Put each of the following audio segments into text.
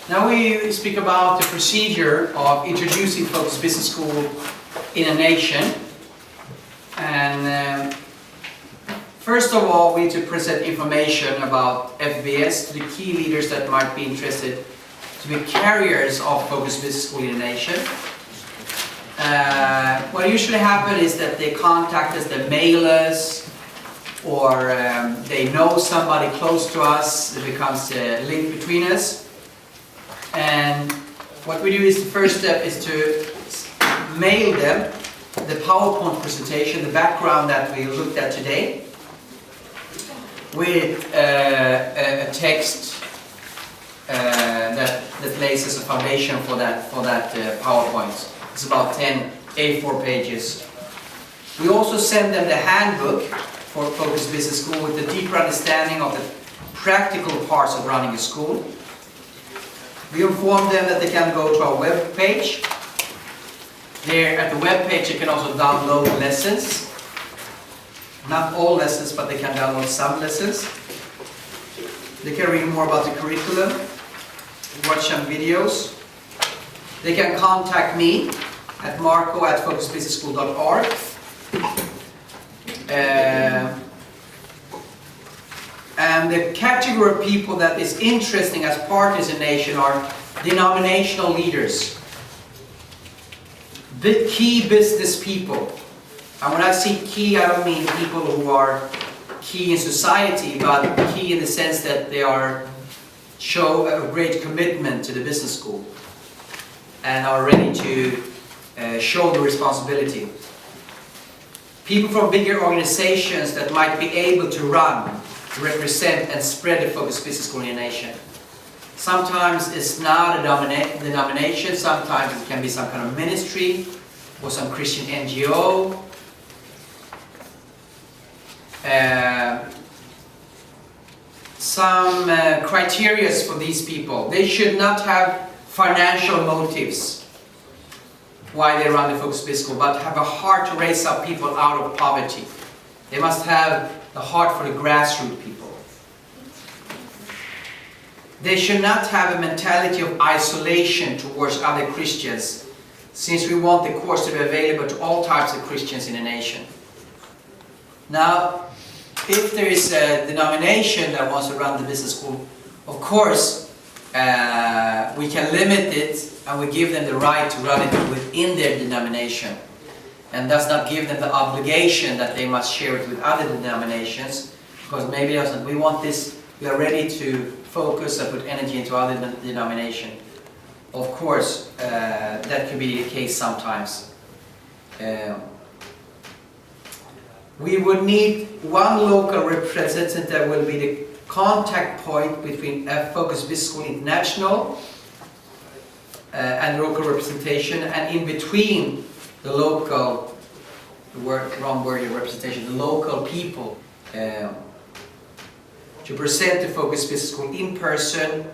Now we speak about the procedure of introducing Focus Business School in a nation. And first of all, we need to present information about FBS to the key leaders that might be interested to be carriers of Focus Business School in a nation. What usually happens is that they contact us, they mail us, or they know somebody close to us. It becomes a link between us. And what we do is, the first step is to mail them the PowerPoint presentation, the background that we looked at today, with a text that lays as a foundation for that PowerPoint. It's about 10 A4 pages. We also send them the handbook for Focus Business School with a deeper understanding of the practical parts of running a school. We inform them that they can go to our web page. There at the web page you can also download lessons. Not all lessons, but they can download some lessons. They can read more about the curriculum, watch some videos. They can contact me at marco@focusbusinessschool.org. And the category of people that is interesting as partners in nation are denominational leaders, the key business people. And when I say key, I don't mean people who are key in society, but key in the sense that they show a great commitment to the business school and are ready to show the responsibility. People from bigger organizations that might be able to run, represent and spread the Focus Business School in a nation. Sometimes it's not a denomination, sometimes it can be some kind of ministry or some Christian NGO. Some criteria for these people: they should not have financial motives why they run the Focus Business School, but have a heart to raise up people out of poverty. They must have the heart for the grassroots people. They should not have a mentality of isolation towards other Christians, since we want the course to be available to all types of Christians in the nation. Now, if there is a denomination that wants to run the business school, of course, we can limit it and we give them the right to run it within their denomination, and does not give them the obligation that they must share it with other denominations, because maybe we want this, we are ready to focus and put energy into other denomination. Of course, that could be the case sometimes. We would need one local representative that will be the contact point between Focus Business School International and local representation, and in between the local, representation, the local people, to present the Focus Business School in person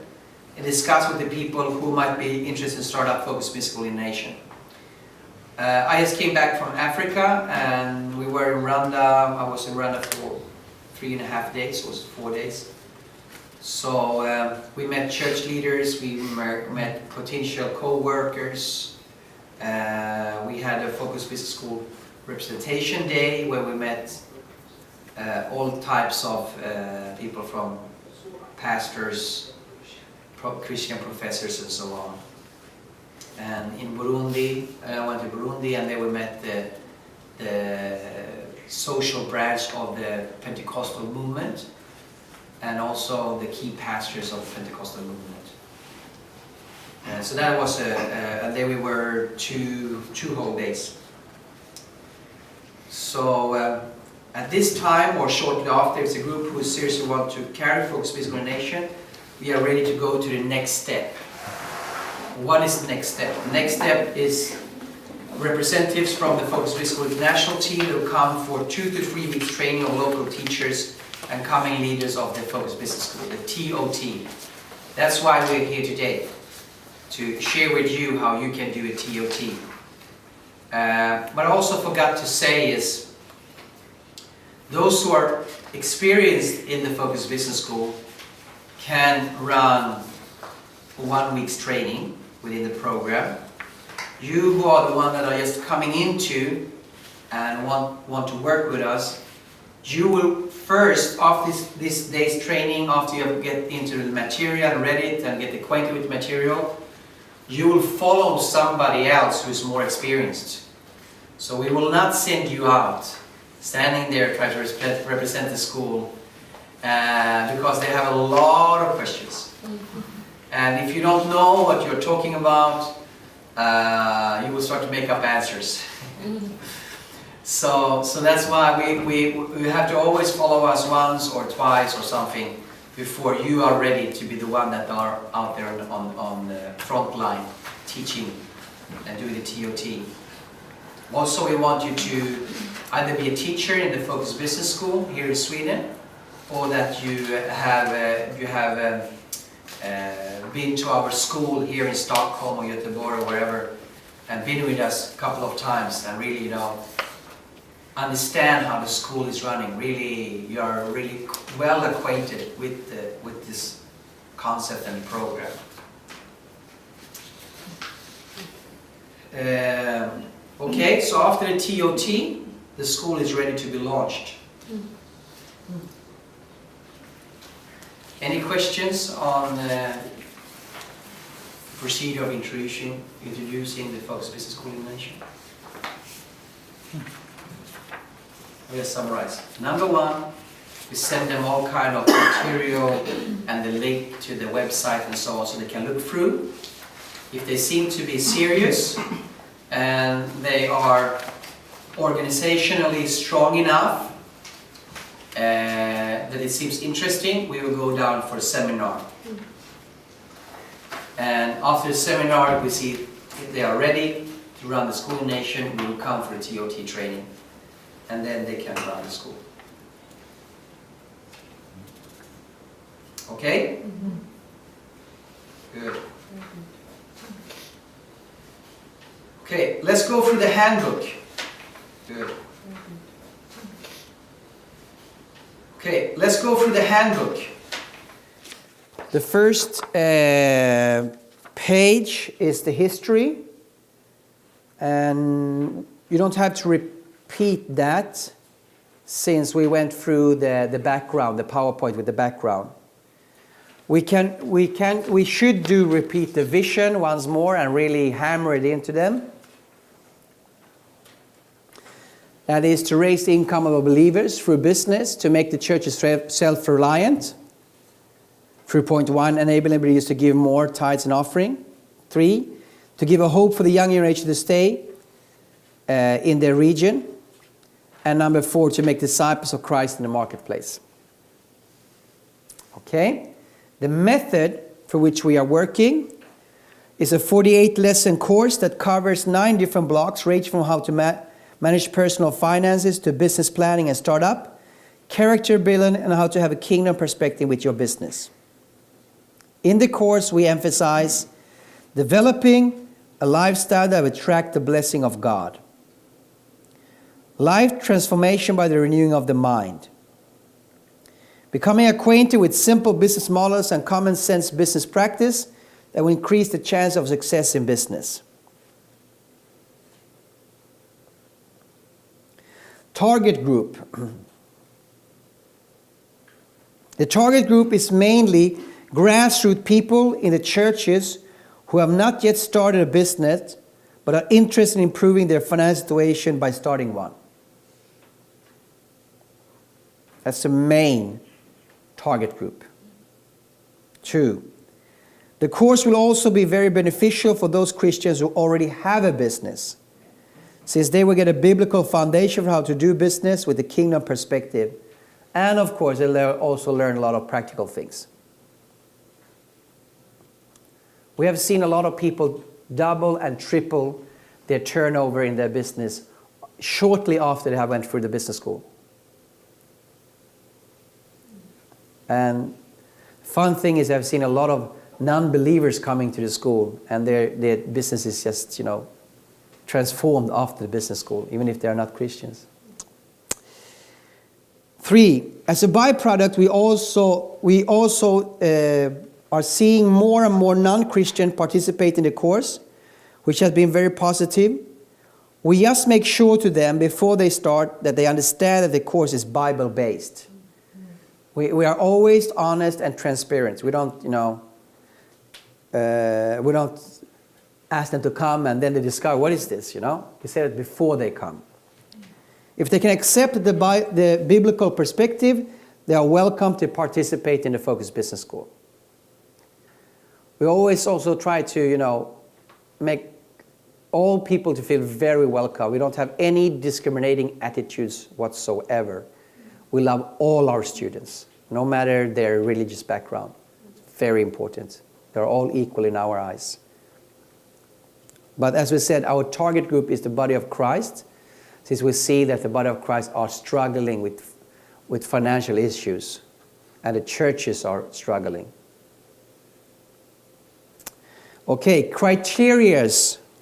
and discuss with the people who might be interested in start up Focus Business School in the nation. I just came back from Africa, and we were in Rwanda. I was in Rwanda for 3.5 days, it was 4 days. So we met church leaders, we met potential co-workers. We had a Focus Business School representation day where we met all types of people, from pastors, Christian professors and so on. And in Burundi, I went to Burundi, and there we met the social branch of the Pentecostal movement, and also the key pastors of the Pentecostal movement. So that was and there we were two whole days. So at this time, or shortly after, it's a group who seriously want to carry Focus Business School in a nation. We are ready to go to the next step. What is the next step? The next step is representatives from the Focus Business School International team who come for 2 to 3 weeks training of local teachers and coming leaders of the Focus Business School, the TOT. That's why we're here today, to share with you how you can do a TOT. But I also forgot to say is, those who are experienced in the Focus Business School can run 1 week's training within the program. You who are the one that are just coming into and want to work with us, you will first, after this day's training, after you get into the material, read it and get acquainted with the material, you will follow somebody else who is more experienced. So we will not send you out standing there trying to represent the school because they have a lot of questions. And if you don't know what you're talking about, you will start to make up answers. So that's why we have to always follow us once or twice or something before you are ready to be the one that are out there on the front line teaching and doing the TOT. Also, we want you to either be a teacher in the Focus Business School here in Sweden, or that you have been to our school here in Stockholm or Göteborg or wherever, and been with us a couple of times and really, understand how the school is running. Really, you are really well acquainted with this concept and program. Okay, so after the TOT, the school is ready to be launched. Any questions on the procedure of introducing the Focus Business School in Nation? We'll summarize. Number one, we send them all kind of material and the link to the website and so on, so they can look through. If they seem to be serious and they are organizationally strong enough that it seems interesting, we will go down for a seminar. And after the seminar, we see if they are ready to run the school in Nation, we will come for a TOT training. And then they can run the school. Okay? Good. Okay, let's go through the handbook. Good. Okay, let's go through the handbook. The first page is the history, and you don't have to repeat that since we went through the background, the PowerPoint with the background. We should repeat the vision once more and really hammer it into them. That is to raise the income of believers through business, to make the churches self-reliant. Through point 1, enabling believers to give more tithes and offering. 3, to give a hope for the young generation to stay in their region. And number 4, to make disciples of Christ in the marketplace. Okay? The method for which we are working is a 48-lesson course that covers 9 different blocks, ranging from how to manage personal finances to business planning and startup, character building, and how to have a kingdom perspective with your business. In the course, we emphasize developing a lifestyle that will attract the blessing of God. Life transformation by the renewing of the mind. Becoming acquainted with simple business models and common sense business practice that will increase the chance of success in business. Target group. The target group is mainly grassroots people in the churches who have not yet started a business but are interested in improving their financial situation by starting one. That's the main target group. 2, the course will also be very beneficial for those Christians who already have a business, since they will get a biblical foundation for how to do business with a kingdom perspective. And of course, they'll also learn a lot of practical things. We have seen a lot of people double and triple their turnover in their business shortly after they have went through the business school. And fun thing is I've seen a lot of non-believers coming to the school, and their business is just, transformed after the business school, even if they are not Christians. 3, as a byproduct, we also are seeing more and more non-Christian participate in the course, which has been very positive. We just make sure to them before they start that they understand that the course is Bible-based. We are always honest and transparent. We don't, we don't ask them to come and then they discover, what is this, We say it before they come. If they can accept the biblical perspective, they are welcome to participate in the Focus Business School. We always also try to, make all people to feel very welcome. We don't have any discriminating attitudes whatsoever. We love all our students, no matter their religious background. It's very important. They're all equal in our eyes. But as we said, our target group is the body of Christ, since we see that the body of Christ are struggling with financial issues, and the churches are struggling. Okay, criteria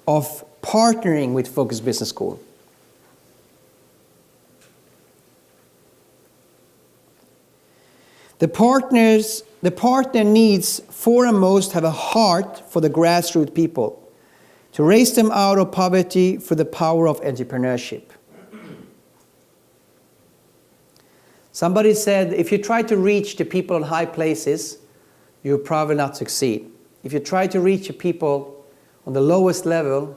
of partnering with Focus Business School. The partner needs foremost have a heart for the grassroots people, to raise them out of poverty through the power of entrepreneurship. Somebody said, if you try to reach the people in high places, you'll probably not succeed. If you try to reach the people on the lowest level,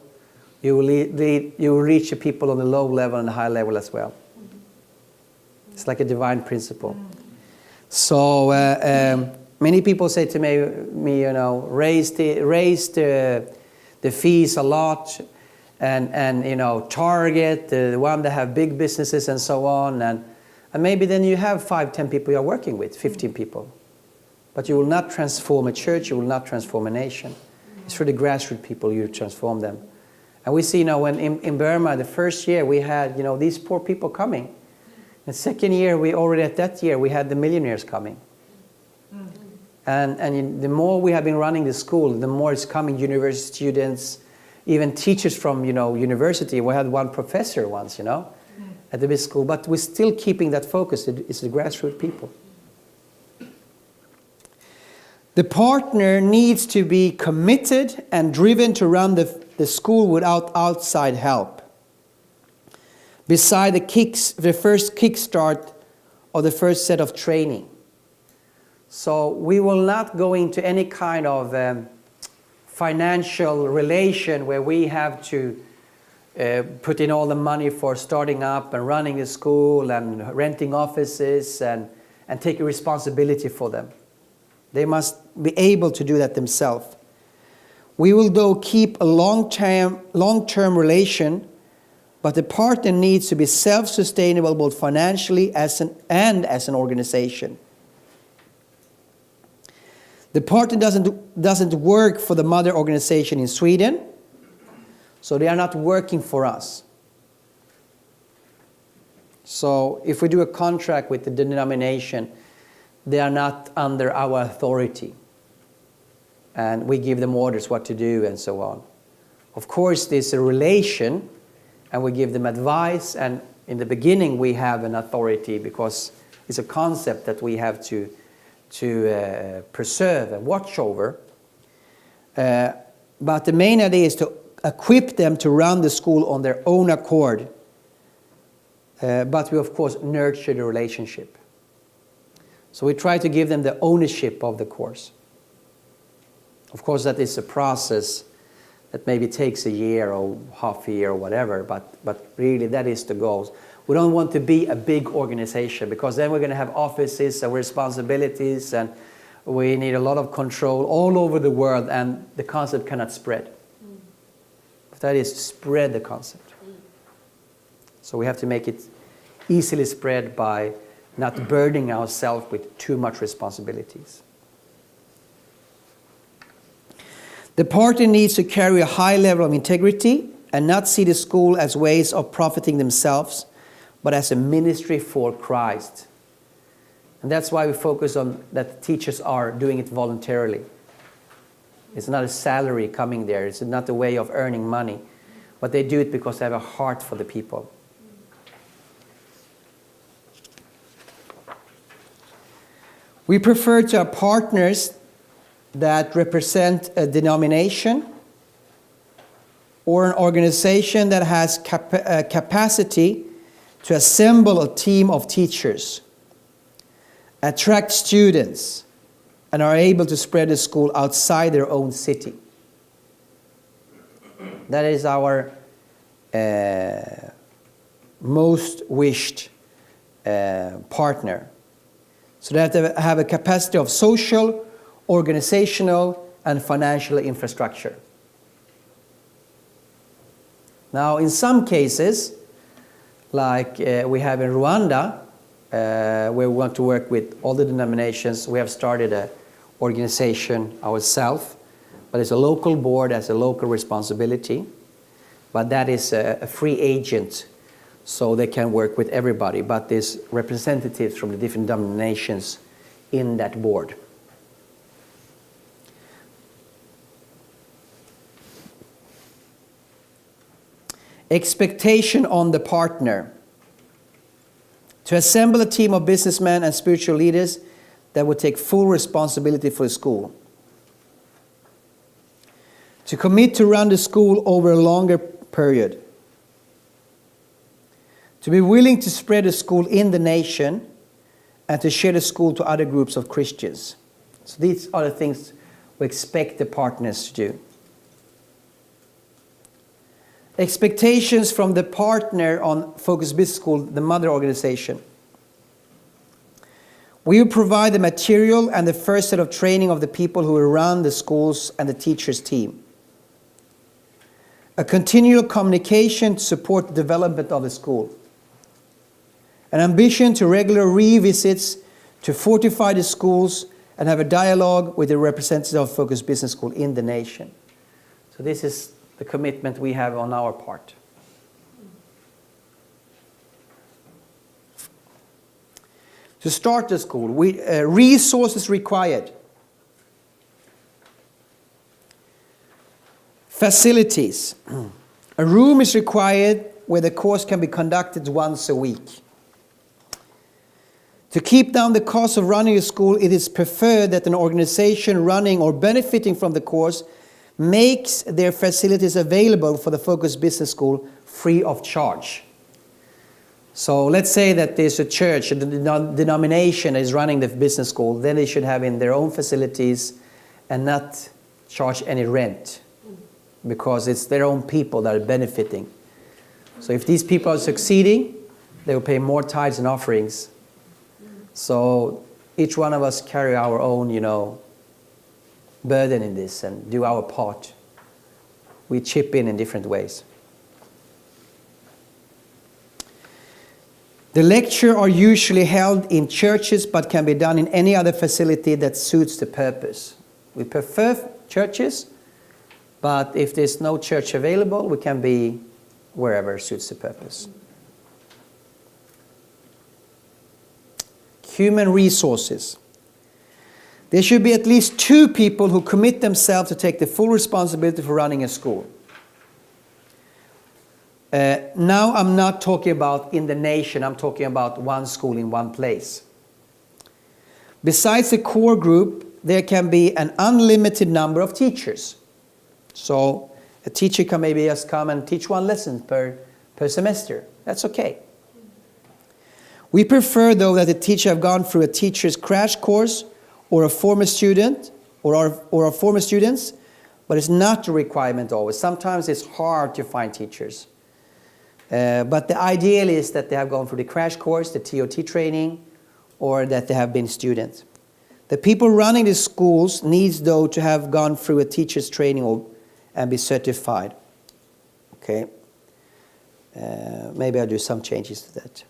you will reach the people on the low level and the high level as well. It's like a divine principle. So many people say to me, raise the fees a lot, and target the one that have big businesses and so on, and maybe then you have 5-10 people you are working with, 15 people, but you will not transform a church, you will not transform a nation. It's for the grassroots people you transform them. And we see when in Burma the first year we had these poor people coming. The second year we had the millionaires coming. And the more we have been running the school, the more it's coming university students, even teachers from university. We had one professor once, at the business school, but we're still keeping that focus. It's the grassroots people. The partner needs to be committed and driven to run the school without outside help. Beside the first kickstart or the first set of training. So we will not go into any kind of financial relation where we have to put in all the money for starting up and running the school and renting offices and taking responsibility for them. They must be able to do that themselves. We will though keep a long-term relation, but the partner needs to be self-sustainable both financially and as an organization. The partner doesn't work for the mother organization in Sweden, so they are not working for us. So if we do a contract with the denomination, they are not under our authority. And we give them orders what to do and so on. Of course, there's a relation, and we give them advice, and in the beginning we have an authority because it's a concept that we have to preserve and watch over. But the main idea is to equip them to run the school on their own accord. But we, of course, nurture the relationship. So we try to give them the ownership of the course. Of course, that is a process that maybe takes a year or half a year or whatever, but really that is the goal. We don't want to be a big organization because then we're going to have offices and responsibilities and we need a lot of control all over the world and the concept cannot spread. That is to spread the concept. So we have to make it easily spread by not burdening ourselves with too much responsibilities. The partner needs to carry a high level of integrity and not see the school as ways of profiting themselves, but as a ministry for Christ. And that's why we focus on that teachers are doing it voluntarily. It's not a salary coming there. It's not a way of earning money. But they do it because they have a heart for the people. We prefer to have partners that represent a denomination or an organization that has capacity to assemble a team of teachers, attract students, and are able to spread the school outside their own city. That is our most wished partner. So that they have a capacity of social, organizational, and financial infrastructure. Now, in some cases, like we have in Rwanda, where we want to work with all the denominations, we have started an organization ourselves, but it's a local board, has a local responsibility, but that is a free agent, so they can work with everybody, but there's representatives from the different denominations in that board. Expectation on the partner. To assemble a team of businessmen and spiritual leaders that would take full responsibility for the school. To commit to run the school over a longer period. To be willing to spread the school in the nation and to share the school to other groups of Christians. So these are the things we expect the partners to do. Expectations from the partner on Focus Business School, the mother organization. We will provide the material and the first set of training of the people who will run the schools and the teachers' team. A continual communication to support the development of the school. An ambition to regular revisits to fortify the schools and have a dialogue with the representatives of Focus Business School in the nation. So this is the commitment we have on our part. To start the school, resources required. Facilities. A room is required where the course can be conducted once a week. To keep down the cost of running a school, it is preferred that an organization running or benefiting from the course makes their facilities available for the Focus Business School free of charge. So let's say that there's a church, a denomination is running the business school, then they should have in their own facilities and not charge any rent, because it's their own people that are benefiting. So if these people are succeeding, they will pay more tithes and offerings. So each one of us carry our own, burden in this and do our part. We chip in different ways. The lectures are usually held in churches but can be done in any other facility that suits the purpose. We prefer churches, but if there's no church available, we can be wherever suits the purpose. Human resources. There should be at least 2 people who commit themselves to take the full responsibility for running a school. Now I'm not talking about in the nation, I'm talking about one school in one place. Besides the core group, there can be an unlimited number of teachers. So a teacher can maybe just come and teach 1 lesson per semester. That's okay. We prefer, though, that the teacher have gone through a teacher's crash course or a former student or our former students, but it's not a requirement always. Sometimes it's hard to find teachers. But the ideal is that they have gone through the crash course, the TOT training, or that they have been students. The people running the schools needs, though, to have gone through a teacher's training and be certified. Okay. Maybe I'll do some changes to that.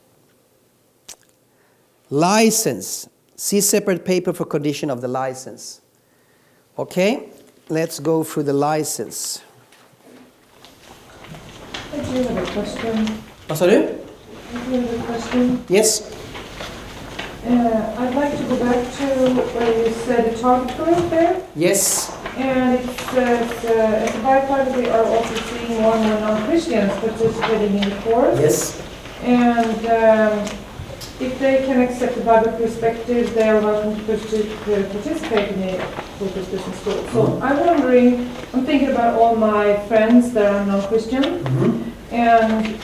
License. See separate paper for condition of the license. Okay, let's go through the license. I do have a question. What sa du? I do have a question. Yes. I'd like to go back to where you said a target group there. Yes. And it says, as a byproduct, we are also seeing more and more non-Christians participating in the course. Yes. And if they can accept the Bible perspective, they are welcome to participate in the Focus Business School. So I'm wondering, I'm thinking about all my friends that are non-Christian, and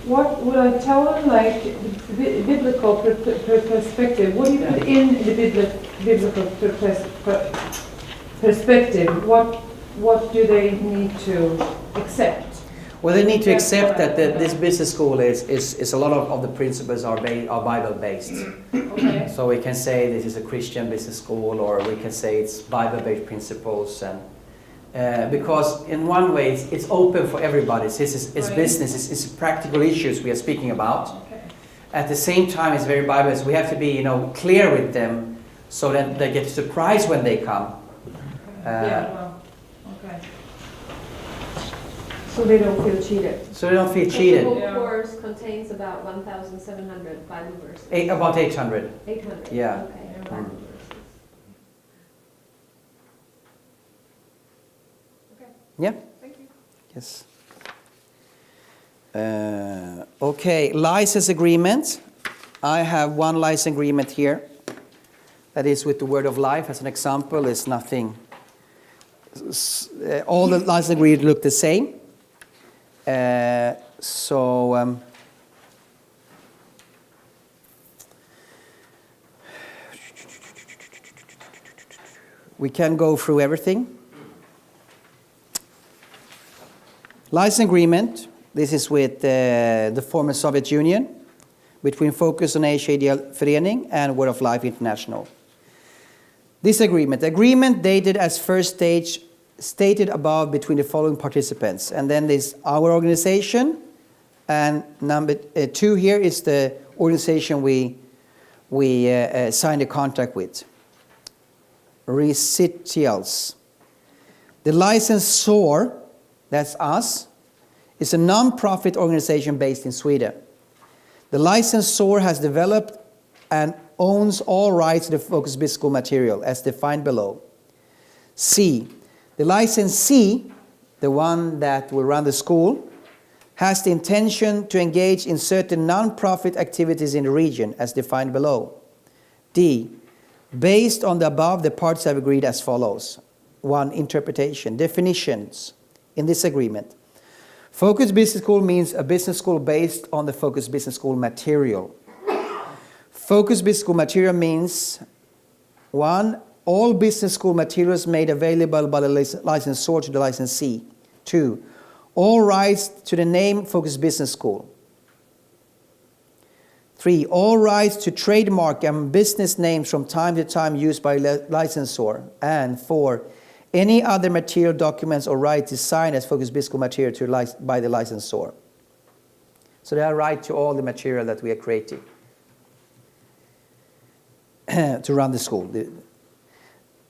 what would I tell them, like the biblical perspective? What do you put in the biblical perspective? What do they need to accept? Well, they need to accept that this business school is a lot of the principles are Bible based. Okay. So we can say this is a Christian business school, or we can say it's Bible based principles, and because in one way it's open for everybody. It's Right. business. It's practical issues we are speaking about. Okay. At the same time, it's very Bible based. We have to be clear with them so that they get surprised when they come. Okay. So they don't feel cheated. So they don't feel So the cheated. whole Yeah. course contains about 1,700 Bible verses. About 800. 800? Yeah. Okay. Yeah. Bible verses. Okay. Yeah. Thank you. Yes. Okay, license agreement. I have one license agreement here. That is with the Word of Life as an example. It's nothing. All the license agreements look the same. We can go through everything. License agreement. This is with the former Soviet Union, between Focus on Asia Ideal Förening and Word of Life International. This agreement dated as first stage stated above between the following participants, and then there's our organization, and number 2 here is the organization we signed a contract with. Recitials. The licensor, that's us, is a non-profit organization based in Sweden. The licensor has developed and owns all rights to the Focus Business School material as defined below. C. The licensee, the one that will run the school, has the intention to engage in certain non-profit activities in the region as defined below. D. Based on the above, the parties have agreed as follows. 1. Interpretation. Definitions in this agreement. Focus Business School means a business school based on the Focus Business School material. Focus Business School material means 1. All business school materials made available by the licensor to the licensee. 2. All rights to the name Focus Business School. 3. All rights to trademark and business names from time to time used by licensor. And 4. Any other material, documents, or rights designed as Focus Business School material by the licensor. So they are right to all the material that we are creating to run the school. The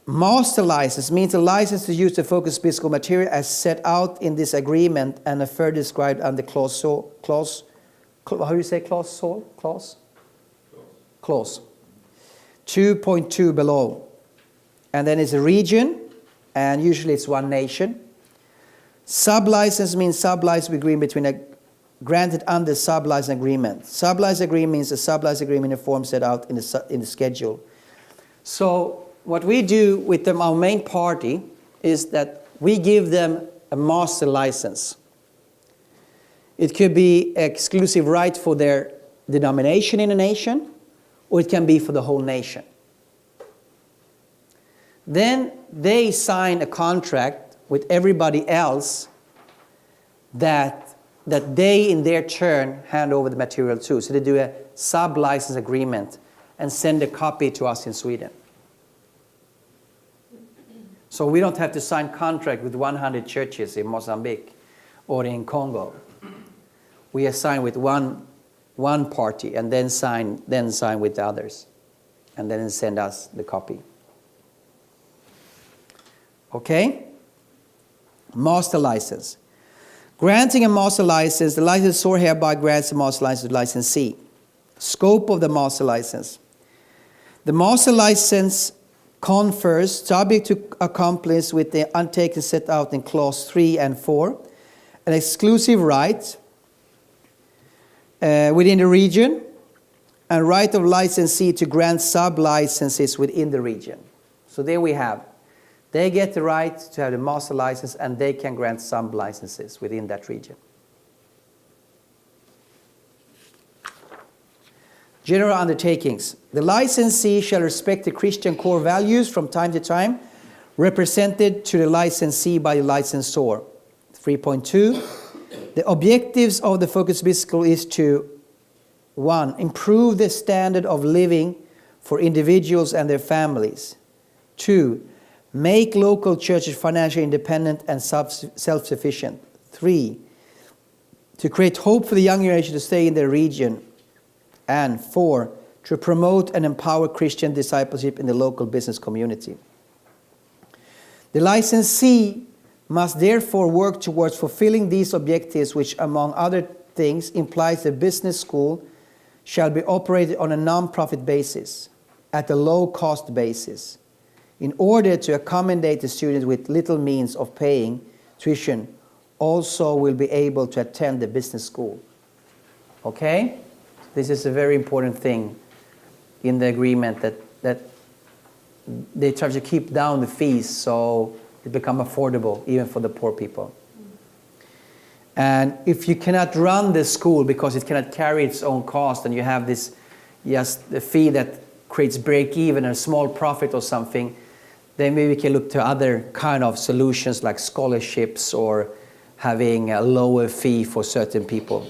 master license means a license to use the Focus Business School material as set out in this agreement and further described under clause. How do you say clause? Clause 2.2 below. And then it's a region, and usually it's one nation. Sub-license means sub-license agreement between a granted under sub-license agreement. Sub-license agreement means a sub-license agreement in form set out in the schedule. So what we do with them, our main party, is that we give them a master license. It could be exclusive right for their denomination in a nation, or it can be for the whole nation. Then they sign a contract with everybody else that they, in their turn, hand over the material to. So they do a sub-license agreement and send a copy to us in Sweden. So we don't have to sign contract with 100 churches in Mozambique or in Congo. We are signed with one party and then sign with the others, and then send us the copy. Okay? Master license. Granting a master license, the licensor hereby grants a master license to the licensee. Scope of the master license. The master license confers, subject to accomplice with the undertaking set out in clause 3 and 4, an exclusive right within the region and right of licensee to grant sub-licenses within the region. So there we have. They get the right to have the master license, and they can grant sub-licenses within that region. General undertakings. The licensee shall respect the Christian core values from time to time, represented to the licensee by the licensor. 3.2. The objectives of the Focus Business School is to 1. Improve the standard of living for individuals and their families. 2. Make local churches financially independent and self-sufficient. 3. To create hope for the young generation to stay in their region. And 4. To promote and empower Christian discipleship in the local business community. The licensee must therefore work towards fulfilling these objectives, which, among other things, implies the business school shall be operated on a non-profit basis, at a low-cost basis, in order to accommodate the students with little means of paying tuition, also will be able to attend the business school. Okay? This is a very important thing in the agreement, that they try to keep down the fees so it become affordable even for the poor people. And if you cannot run the school because it cannot carry its own cost, and you have this just the fee that creates break even and a small profit or something, then maybe we can look to other kind of solutions like scholarships or having a lower fee for certain people.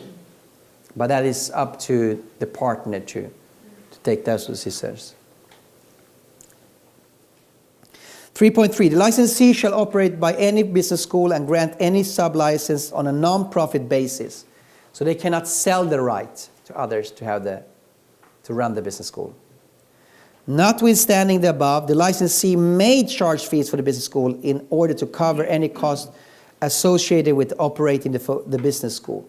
But that is up to the partner to take those decisions. 3.3. The licensee shall operate by any business school and grant any sub-license on a non-profit basis. So they cannot sell the right to others to run the business school. Notwithstanding the above, the licensee may charge fees for the business school in order to cover any cost associated with operating the business school.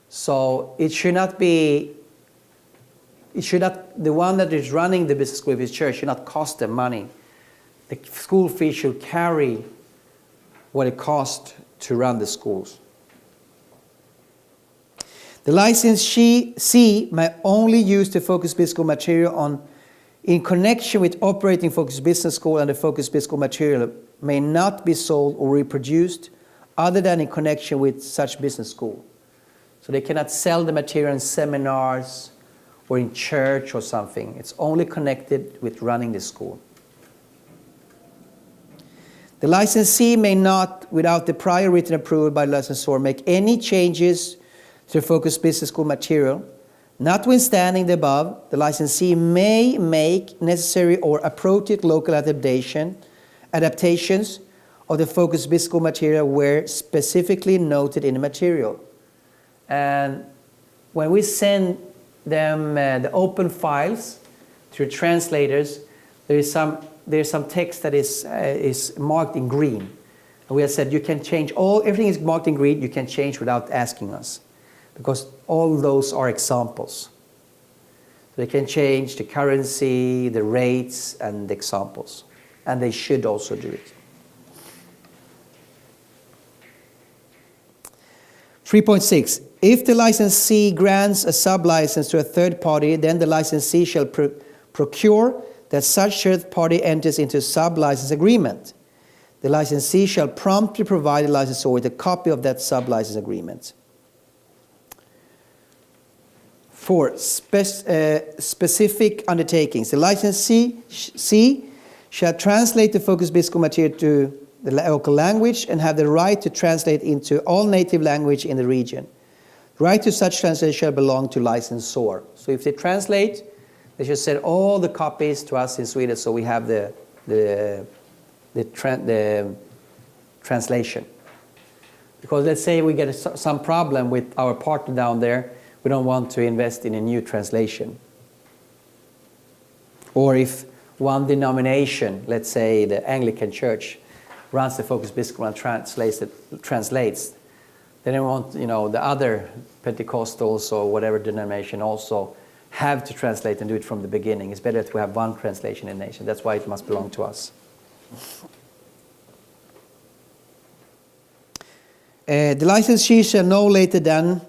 So it should not be, the one that is running the business school of his church should not cost them money. The school fee should carry what it costs to run the schools. The licensee may only use the Focus Business School material in connection with operating Focus Business School, and the Focus Business School material may not be sold or reproduced other than in connection with such business school. So they cannot sell the material in seminars or in church or something. It's only connected with running the school. The licensee may not, without the prior written approval by the licensor, make any changes to the Focus Business School material. Notwithstanding the above, the licensee may make necessary or appropriate local adaptations of the Focus Business School material where specifically noted in the material. And when we send them the open files to translators, there's some text that is marked in green. And we have said you can change everything is marked in green, you can change without asking us. Because all those are examples. They can change the currency, the rates, and the examples. And they should also do it. 3.6. If the licensee grants a sub-license to a third party, then the licensee shall procure that such third party enters into a sub-license agreement. The licensee shall promptly provide the licensor with a copy of that sub-license agreement. 4. Specific undertakings. The licensee shall translate the Focus Business School material to the local language and have the right to translate into all native language in the region. The right to such translation shall belong to licensor. So if they translate, they should send all the copies to us in Sweden so we have the translation. Because let's say we get some problem with our partner down there, we don't want to invest in a new translation. Or if one denomination, let's say the Anglican Church, runs the Focus Business School and translates, then they want, the other Pentecostals or whatever denomination also have to translate and do it from the beginning. It's better to have one translation in the nation. That's why it must belong to us. The licensee shall no later than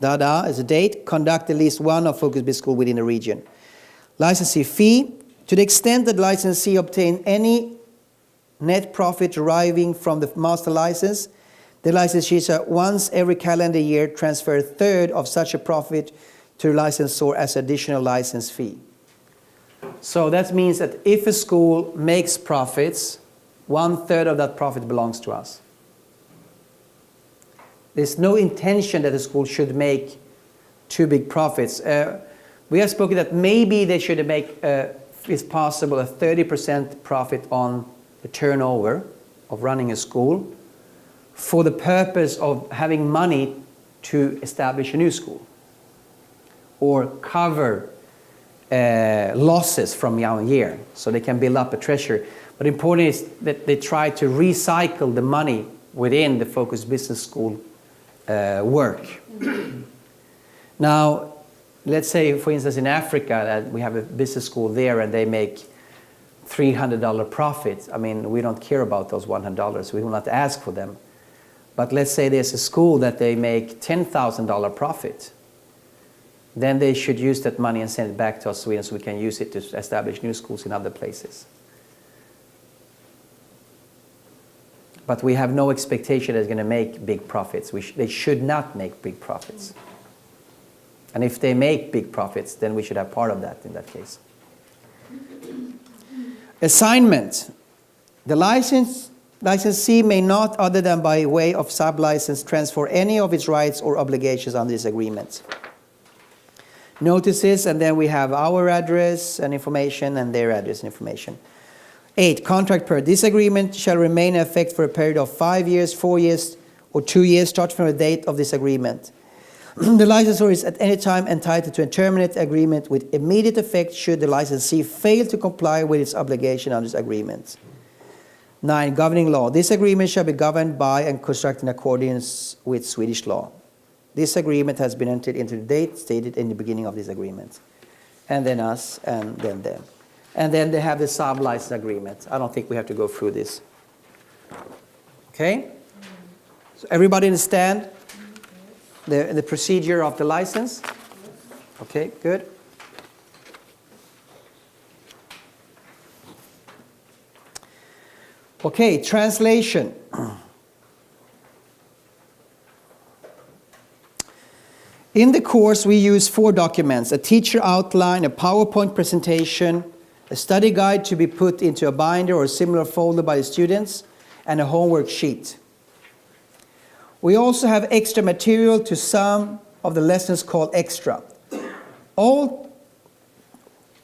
as a date, conduct at least one of focus business school within the region. Licensee fee, to the extent that licensee obtain any net profit deriving from the master license, the licensee shall once every calendar year transfer a third of such a profit to the licensor as additional license fee. So that means that if a school makes profits, 1/3 of that profit belongs to us. There's no intention that a school should make too big profits. We have spoken that maybe they should make, if possible, a 30% profit on the turnover of running a school for the purpose of having money to establish a new school or cover losses from year on year, so they can build up a treasure. But important is that they try to recycle the money within the Focus Business School work. Now, let's say, for instance, in Africa, that we have a business school there and they make $300 profits. I mean, we don't care about those $100. We will not ask for them. But let's say there's a school that they make $10,000 profit. Then they should use that money and send it back to us Sweden so we can use it to establish new schools in other places. But we have no expectation that it's going to make big profits. They should not make big profits. And if they make big profits, then we should have part of that in that case. Assignment. The licensee may not, other than by way of sub-license, transfer any of its rights or obligations under this agreement. Notices, and then we have our address and information and their address and information. 8. Contract period. This agreement shall remain in effect for a period of 5 years, 4 years, or 2 years, starting from the date of this agreement. The licensor is at any time entitled to terminate the agreement with immediate effect should the licensee fail to comply with its obligation under this agreement. 9. Governing law. This agreement shall be governed by and constructed in accordance with Swedish law. This agreement has been entered into the date stated in the beginning of this agreement. And then us, and then them. And then they have the sub-license agreement. I don't think we have to go through this. Okay? So everybody understand the procedure of the license? Okay, good. Okay, translation. In the course, we use 4 documents: a teacher outline, a PowerPoint presentation, a study guide to be put into a binder or a similar folder by the students, and a homework sheet. We also have extra material to some of the lessons called extra. All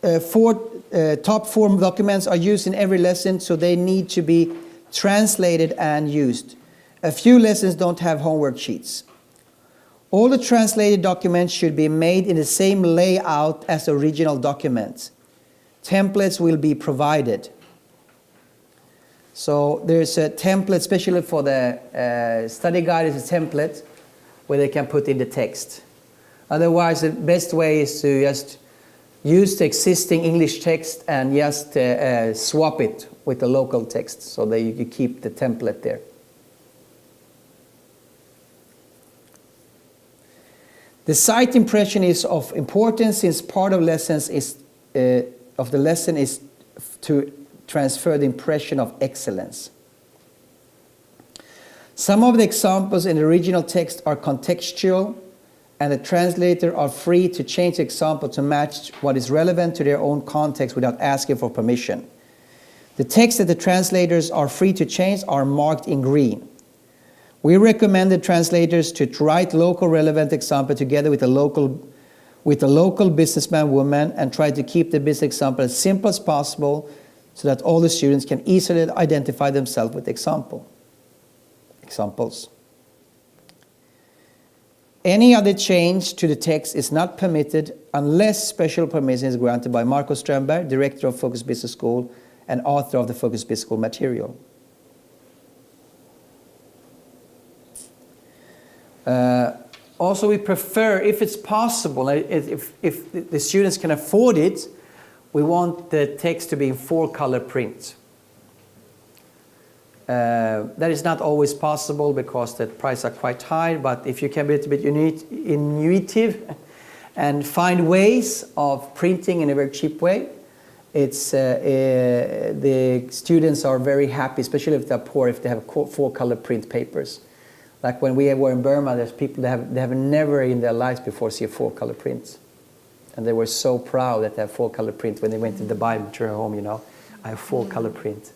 top 4 documents are used in every lesson, so they need to be translated and used. A few lessons don't have homework sheets. All the translated documents should be made in the same layout as the original documents. Templates will be provided. So there's a template, especially for the study guide is a template where they can put in the text. Otherwise, the best way is to just use the existing English text and just swap it with the local text so that you keep the template there. The sight impression is of importance since part of the lesson is to transfer the impression of excellence. Some of the examples in the original text are contextual, and the translator are free to change the example to match what is relevant to their own context without asking for permission. The text that the translators are free to change are marked in green. We recommend the translators to write local relevant example together with a local businessman, woman, and try to keep the business example as simple as possible so that all the students can easily identify themselves with examples. Any other change to the text is not permitted unless special permission is granted by Marco Strömberg, Director of Focus Business School and author of the Focus Business School material. Also, we prefer, if it's possible, if the students can afford it, we want the text to be in 4-color print. That is not always possible because the prices are quite high, but if you can be a little bit intuitive and find ways of printing in a very cheap way, the students are very happy, especially if they're poor, if they have full-color print papers. Like when we were in Burma, there's people that have never in their lives before see a full-color print. And they were so proud that they have full-color print when they went to Dubai and returned home, I have full-color print.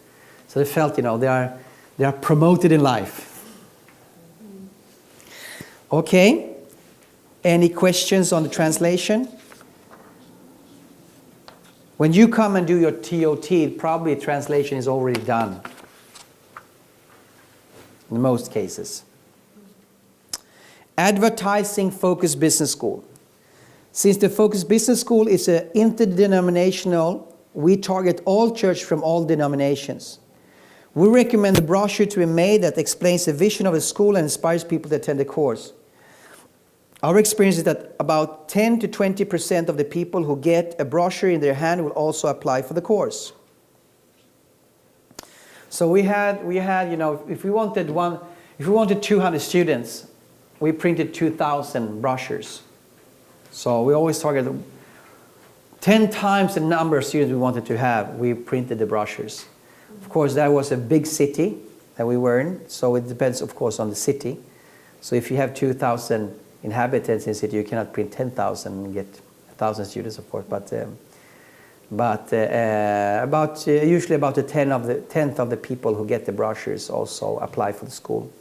So they felt, they are promoted in life. Okay. Any questions on the translation? When you come and do your TOT, probably translation is already done. In most cases. Advertising Focused Business School. Since the Focused Business School is an interdenominational, we target all churches from all denominations. We recommend a brochure to be made that explains the vision of the school and inspires people to attend the course. Our experience is that about 10 to 20% of the people who get a brochure in their hand will also apply for the course. So we had, if we wanted 200 students, we printed 2,000 brochures. So we always target 10 times the number of students we wanted to have. We printed the brochures. Of course, that was a big city that we were in, so it depends, of course, on the city. So if you have 2,000 inhabitants in the city, you cannot print 10,000 and get 1,000 students, of course. Usually about a tenth of the people who get the brochures also apply for the school.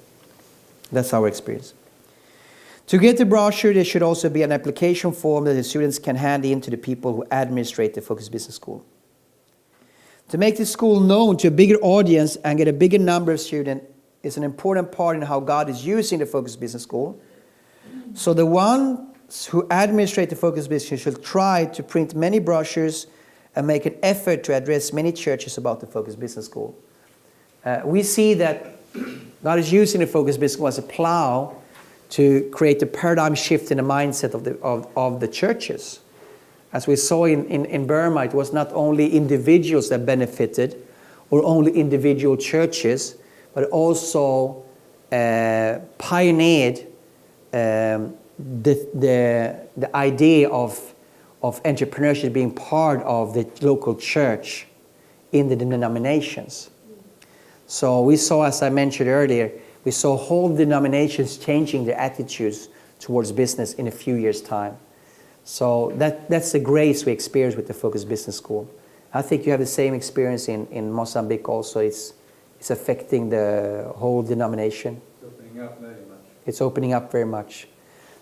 That's our experience. To get the brochure, there should also be an application form that the students can hand in to the people who administrate the Focused Business School. To make the school known to a bigger audience and get a bigger number of students is an important part in how God is using the Focused Business School. So the ones who administrate the Focused Business should try to print many brochures and make an effort to address many churches about the Focused Business School. We see that God is using the Focused Business School as a plow to create a paradigm shift in the mindset of the churches. As we saw in Burma, it was not only individuals that benefited or only individual churches, but also pioneered the idea of entrepreneurship being part of the local church in the denominations. So we saw, as I mentioned earlier, we saw whole denominations changing their attitudes towards business in a few years' time. So that's the grace we experience with the Focused Business School. I think you have the same experience in Mozambique also. It's affecting the whole denomination. It's opening up very much. It's opening up very much.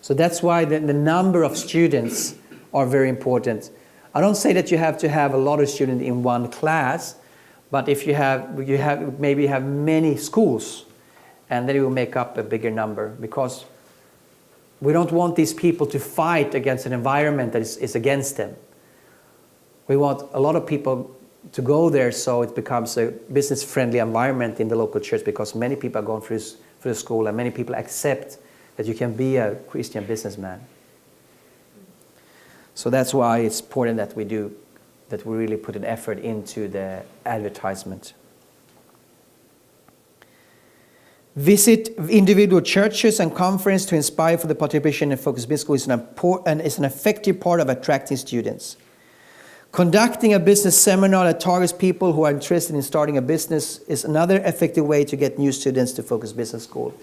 So that's why the number of students are very important. I don't say that you have to have a lot of students in one class, but if you have many schools, and then it will make up a bigger number, because we don't want these people to fight against an environment that is against them. We want a lot of people to go there so it becomes a business-friendly environment in the local church, because many people are going through the school and many people accept that you can be a Christian businessman. So that's why it's important that we really put an effort into the advertisement. Visit individual churches and conferences to inspire for the participation in Focused Business School is an effective part of attracting students. Conducting a business seminar that targets people who are interested in starting a business is another effective way to get new students to Focused Business School.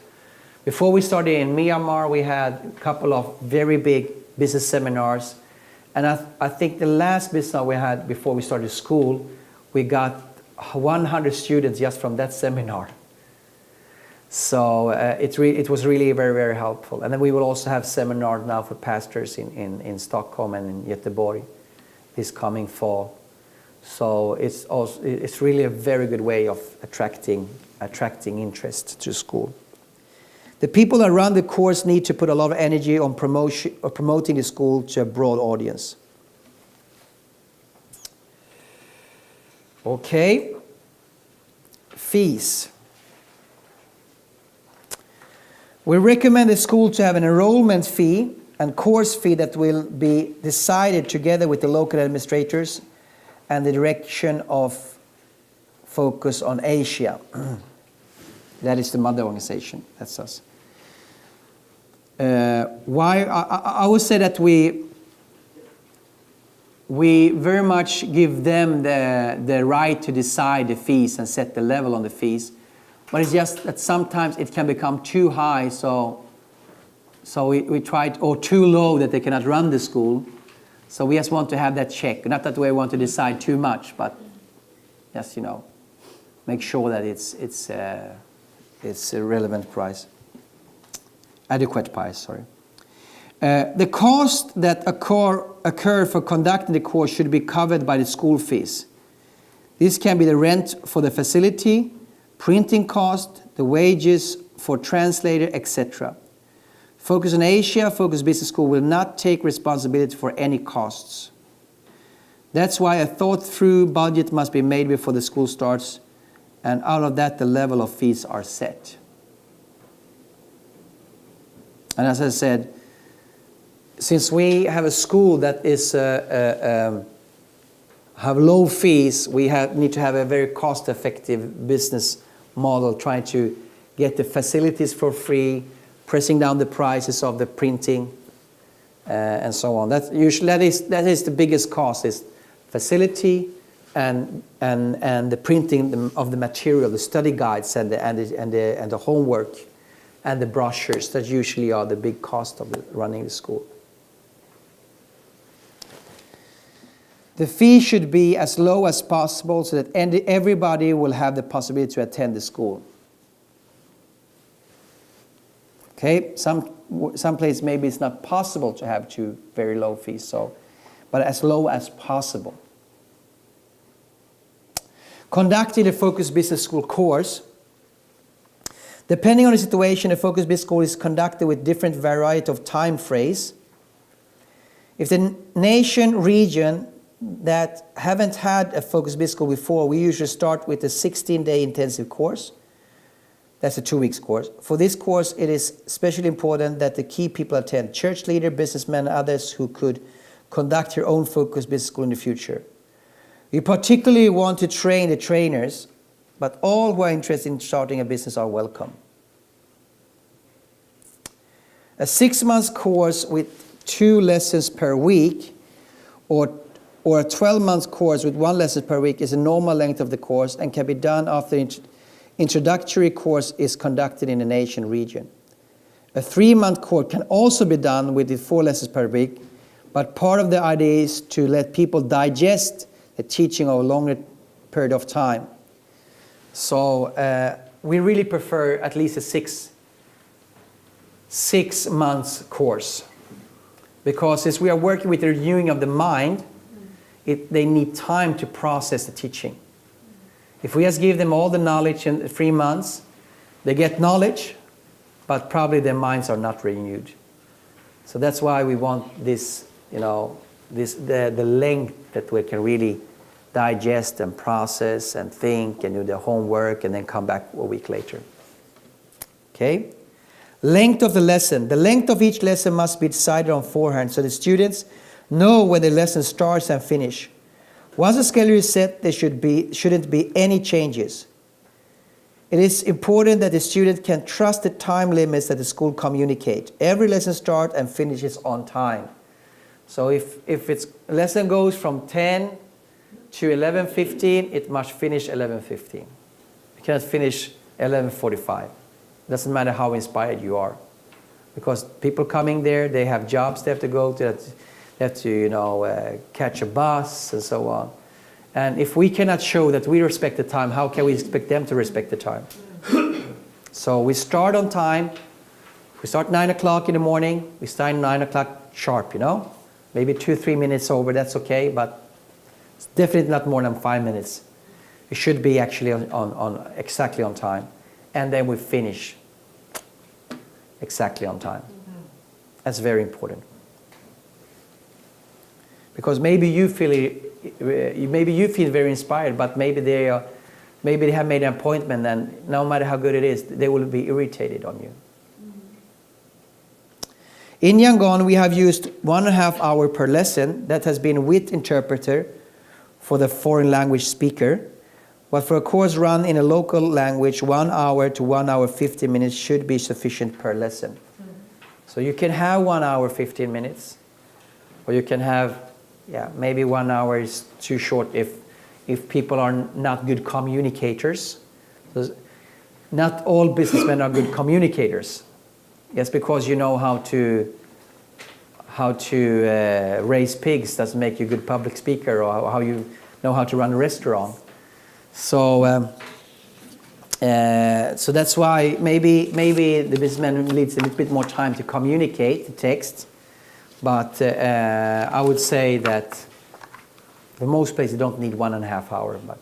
Before we started in Myanmar, we had a couple of very big business seminars. And I think the last business we had before we started school, we got 100 students just from that seminar. So it was really very, very helpful. And then we will also have seminars now for pastors in Stockholm and in Göteborg this coming fall. So it's really a very good way of attracting interest to school. The people that run the course need to put a lot of energy on promoting the school to a broad audience. Okay. Fees. We recommend the school to have an enrollment fee and course fee that will be decided together with the local administrators and the direction of focus on Asia. That is the mother organization. That's us. Why? I would say that we very much give them the right to decide the fees and set the level on the fees. But it's just that sometimes it can become too high, so we try, or too low that they cannot run the school. So we just want to have that check. Not that we want to decide too much, but just, make sure that it's a relevant price. Adequate price, sorry. The cost that occur for conducting the course should be covered by the school fees. This can be the rent for the facility, printing cost, the wages for translator, etc. Focus on Asia, Focus Business School will not take responsibility for any costs. That's why a thought-through budget must be made before the school starts, and out of that the level of fees are set. And as I said, since we have a school that is have low fees, we need to have a very cost-effective business model, trying to get the facilities for free, pressing down the prices of the printing, and so on. That is the biggest cost: is facility and the printing of the material, the study guides and the homework and the brochures. That usually are the big cost of running the school. The fee should be as low as possible so that everybody will have the possibility to attend the school. Okay, some places maybe it's not possible to have two very low fees, but as low as possible. Conducting a Focus Business School course. Depending on the situation, a Focus Business School is conducted with different variety of time frames. If the region that haven't had a Focus Business School before, we usually start with a 16-day intensive course. That's a 2 weeks course. For this course, it is especially important that the key people attend: church leader, businessmen, and others who could conduct their own Focus Business School in the future. We particularly want to train the trainers, but all who are interested in starting a business are welcome. A 6-month course with 2 lessons per week, or a 12-month course with 1 lesson per week is a normal length of the course and can be done after introductory course is conducted in the nation region. A 3-month course can also be done with 4 lessons per week, but part of the idea is to let people digest the teaching over a longer period of time. So we really prefer at least a 6 months course, because as we are working with the renewing of the mind, they need time to process the teaching. If we just give them all the knowledge in 3 months, they get knowledge, but probably their minds are not renewed. So that's why we want this, the length that we can really digest and process and think and do the homework and then come back a week later. Okay? Length of the lesson. The length of each lesson must be decided on beforehand so the students know when the lesson starts and finish. Once the schedule is set, there shouldn't be any changes. It is important that the student can trust the time limits that the school communicate. Every lesson starts and finishes on time. So if its lesson goes from 10 to 11:15, it must finish 11:15. You cannot finish 11:45. Doesn't matter how inspired you are, because people coming there, they have jobs they have to go to. They have to, catch a bus and so on. And if we cannot show that we respect the time, how can we expect them to respect the time? So we start on time. We start 9 o'clock in the morning. We start 9 o'clock sharp, Maybe 2-3 minutes over, that's okay, but it's definitely not more than 5 minutes. It should be actually on exactly on time. And then we finish exactly on time. That's very important. Because maybe you feel very inspired, but maybe they have made an appointment, and no matter how good it is, they will be irritated on you. In Yangon, we have used 1.5 hours per lesson that has been with interpreter for the foreign language speaker. But for a course run in a local language, 1 hour to 1 hour 15 minutes should be sufficient per lesson. So you can have 1 hour 15 minutes, or you can have, maybe 1 hour is too short if people are not good communicators. So not all businessmen are good communicators. Just because you know how to raise pigs doesn't make you a good public speaker, or how you know how to run a restaurant. So so that's why maybe the businessman needs a little bit more time to communicate the text. But I would say that for most places don't need 1.5 hours. But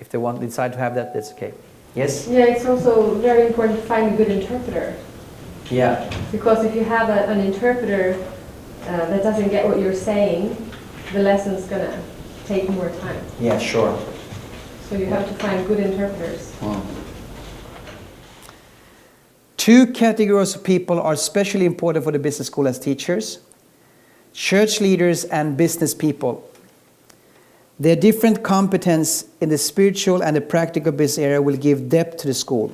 if they decide to have that, that's okay. Yes? Yeah, it's also very important to find a good interpreter. Yeah. Because if you have an interpreter that doesn't get what you're saying, the lesson's going to take more time. Yeah, sure. So you have to find good interpreters. Two categories of people are especially important for the business school as teachers: church leaders and business people. Their different competence in the spiritual and the practical business area will give depth to the school.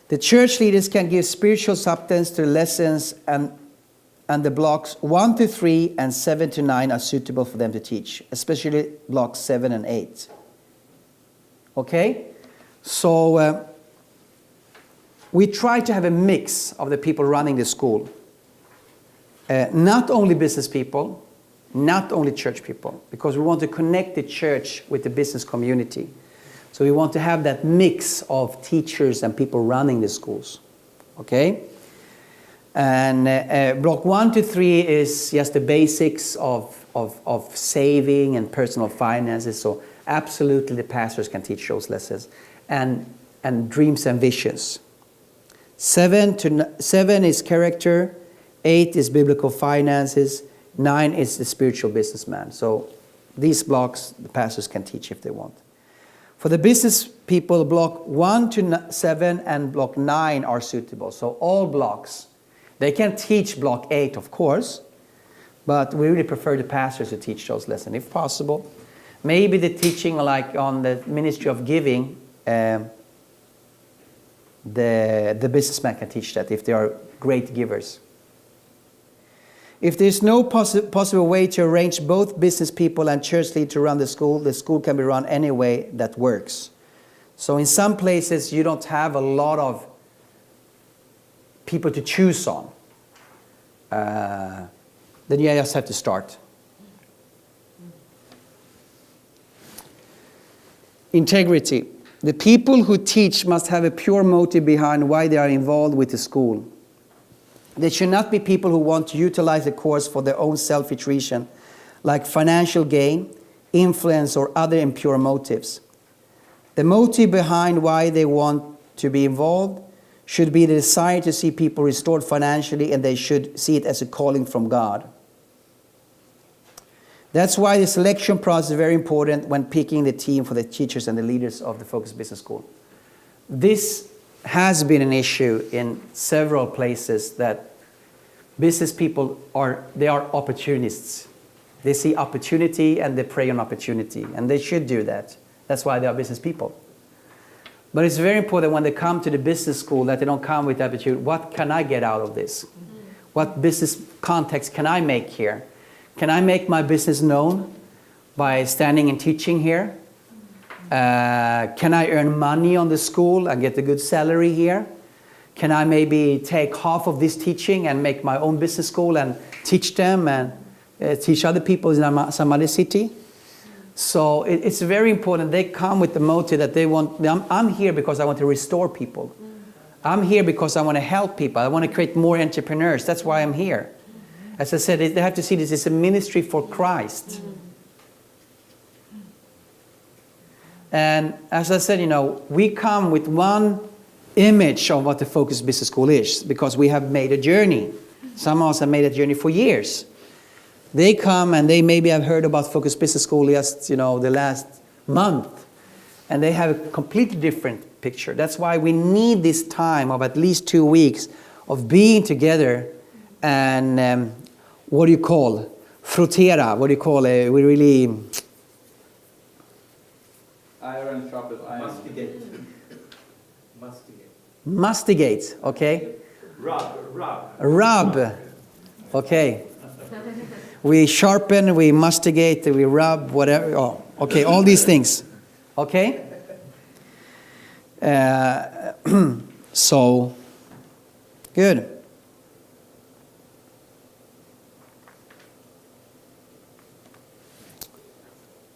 The church leaders can give spiritual substance to the lessons, and the blocks 1 to 3 and 7 to 9 are suitable for them to teach, especially blocks 7 and 8. Okay? So we try to have a mix of the people running the school. Not only business people, not only church people, because we want to connect the church with the business community. So we want to have that mix of teachers and people running the schools. Okay? And block 1 to 3 is just the basics of saving and personal finances. So absolutely the pastors can teach those lessons. And dreams and visions. 7 is character. 8 is biblical finances. 9 is the spiritual businessman. So these blocks the pastors can teach if they want. For the business people, block 1 to 7 and block 9 are suitable. So all blocks. They can teach block 8, of course, but we really prefer the pastors to teach those lessons, if possible. Maybe the teaching, like on the ministry of giving, the businessman can teach that if they are great givers. If there's no possible way to arrange both business people and church lead to run the school can be run any way that works. So in some places you don't have a lot of people to choose on. Then you just have to start. Integrity. The people who teach must have a pure motive behind why they are involved with the school. They should not be people who want to utilize the course for their own selfish reason, like financial gain, influence, or other impure motives. The motive behind why they want to be involved should be the desire to see people restored financially, and they should see it as a calling from God. That's why the selection process is very important when picking the team for the teachers and the leaders of the Focus Business School. This has been an issue in several places, that business people are opportunists. They see opportunity and they prey on opportunity, and they should do that. That's why they are business people. But it's very important when they come to the business school that they don't come with the attitude, what can I get out of this? What business context can I make here? Can I make my business known by standing and teaching here? Can I earn money on the school and get a good salary here? Can I maybe take half of this teaching and make my own business school and teach them and teach other people in some other city? So it's very important. They come with the motive that they want. I'm here because I want to restore people. I'm here because I want to help people. I want to create more entrepreneurs. That's why I'm here. As I said, they have to see this as a ministry for Christ. And as I said, we come with one image of what the Focus Business School is, because we have made a journey. Some of us have made a journey for years. They come and they maybe have heard about Focus Business School just, the last month. And they have a completely different picture. That's why we need this time of at least 2 weeks of being together and what do you call? Frutera. What do you call it? We really Iron sharpens iron. Mastigate. Mastigate. Mastigate, okay. Rub. Rub, okay. We sharpen, we mastigate, we rub, whatever. Oh, okay, all these things. Okay? So, good.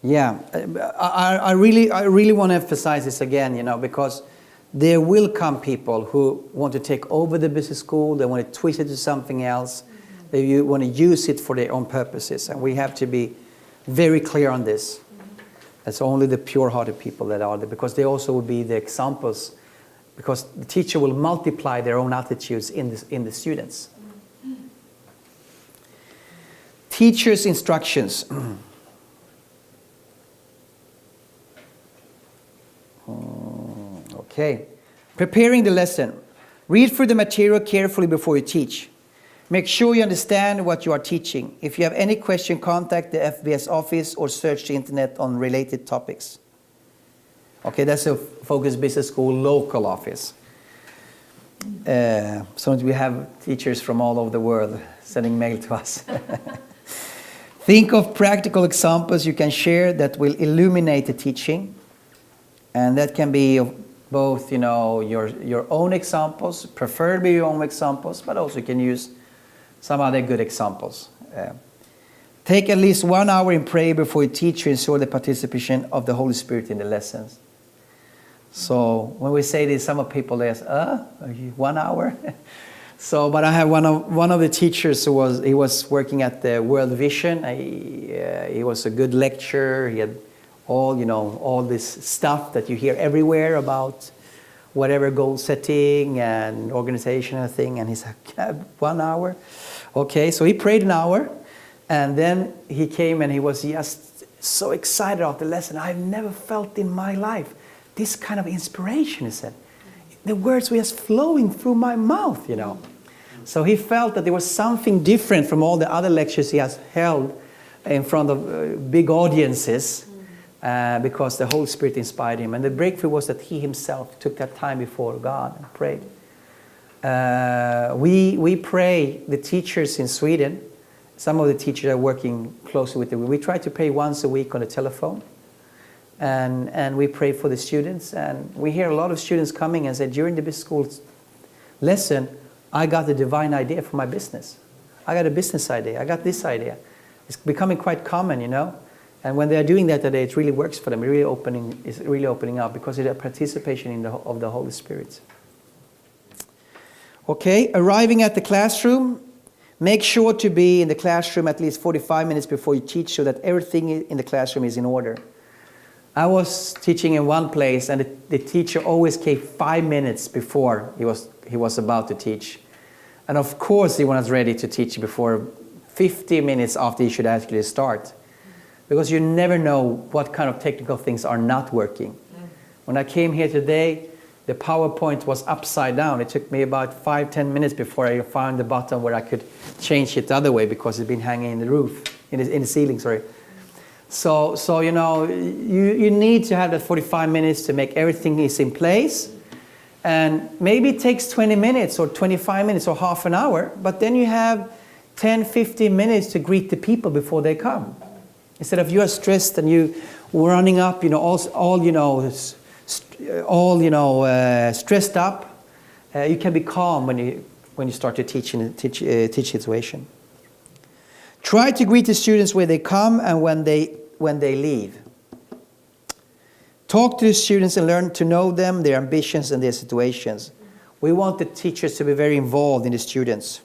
Yeah, I really want to emphasize this again, you know, because there will come people who want to take over the business school, they want to twist it to something else, they want to use it for their own purposes, and we have to be very clear on this. It's only the pure-hearted people that are there, because they also will be the examples, because the teacher will multiply their own attitudes in the students. Teacher's instructions. Okay. Preparing the lesson. Read through the material carefully before you teach. Make sure you understand what you are teaching. If you have any question, contact the FBS office or search the internet on related topics. Okay, that's a Focus Business School local office. So we have teachers from all over the world sending mail to us. Think of practical examples you can share that will illuminate the teaching. And that can be both, you know, your own examples, preferably your own examples, but also you can use some other good examples. Take at least 1 hour in prayer before you teach to ensure the participation of the Holy Spirit in the lessons. So when we say this, some people they ask, 1 hour? So, but I have one of the teachers who was working at the World Vision. He was a good lecturer. He had all this stuff that you hear everywhere about whatever goal setting and organizational thing. And he's like, 1 hour? Okay, so he prayed an hour. And then he came and he was just so excited after the lesson. I've never felt in my life this kind of inspiration, he said. The words were just flowing through my mouth, you know. So he felt that there was something different from all the other lectures he has held in front of big audiences. Because the Holy Spirit inspired him. And the breakthrough was that he himself took that time before God and prayed. We pray, the teachers in Sweden, some of the teachers are working closely with them. We try to pray once a week on the telephone. And we pray for the students. And we hear a lot of students coming and say, during the business school lesson, I got a divine idea for my business. I got a business idea. I got this idea. It's becoming quite common, you know. And when they are doing that today, it really works for them. It's really opening up because of the participation of the Holy Spirit. Okay, arriving at the classroom. Make sure to be in the classroom at least 45 minutes before you teach so that everything in the classroom is in order. I was teaching in one place and the teacher always came 5 minutes before he was about to teach. And of course he was ready to teach before 50 minutes after he should actually start. Because you never know what kind of technical things are not working. When I came here today, the PowerPoint was upside down. It took me about 5-10 minutes before I found the button where I could change it the other way because it's been hanging in the roof, in the ceiling, sorry. So you know, you need to have that 45 minutes to make everything is in place. And maybe it takes 20 minutes or 25 minutes or half an hour, but then you have 10-15 minutes to greet the people before they come. Instead of you are stressed and you running up, you know, stressed up, you can be calm when you start to teach situation. Try to greet the students where they come and when they leave. Talk to the students and learn to know them, their ambitions and their situations. We want the teachers to be very involved in the students.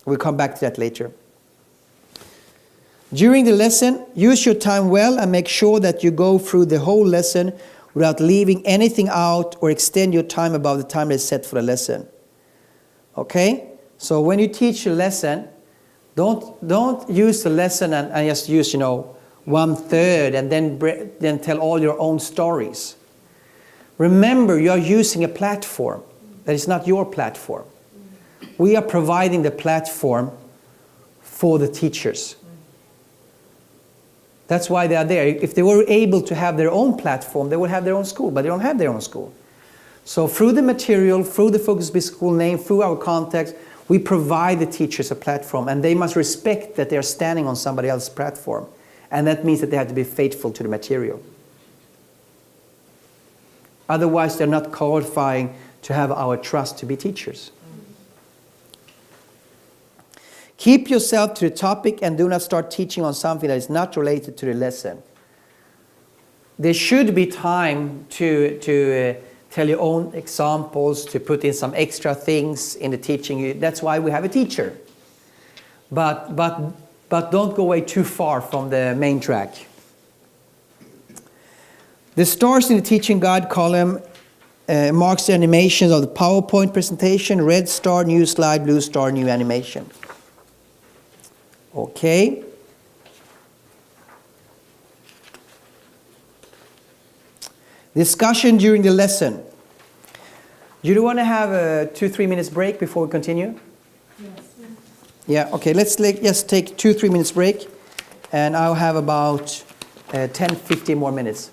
We'll come back to that later. During the lesson, use your time well and make sure that you go through the whole lesson without leaving anything out or extend your time above the time that's set for the lesson. Okay? So when you teach a lesson, don't use the lesson and just use, 1/3 and then tell all your own stories. Remember, you are using a platform that is not your platform. We are providing the platform for the teachers. That's why they are there. If they were able to have their own platform, they would have their own school, but they don't have their own school. So through the material, through the Focus Business School name, through our contacts, we provide the teachers a platform, and they must respect that they are standing on somebody else's platform. And that means that they have to be faithful to the material. Otherwise, they're not qualifying to have our trust to be teachers. Keep yourself to the topic and do not start teaching on something that is not related to the lesson. There should be time to tell your own examples, to put in some extra things in the teaching. That's why we have a teacher. But don't go away too far from the main track. The stars in the teaching guide column marks the animations of the PowerPoint presentation. Red star, new slide, blue star, new animation. Okay. Discussion during the lesson. Do you want to have a 2-3 minutes break before we continue? Yes. Yeah, okay, let's just take 2-3 minutes break, and I'll have about 10-15 more minutes.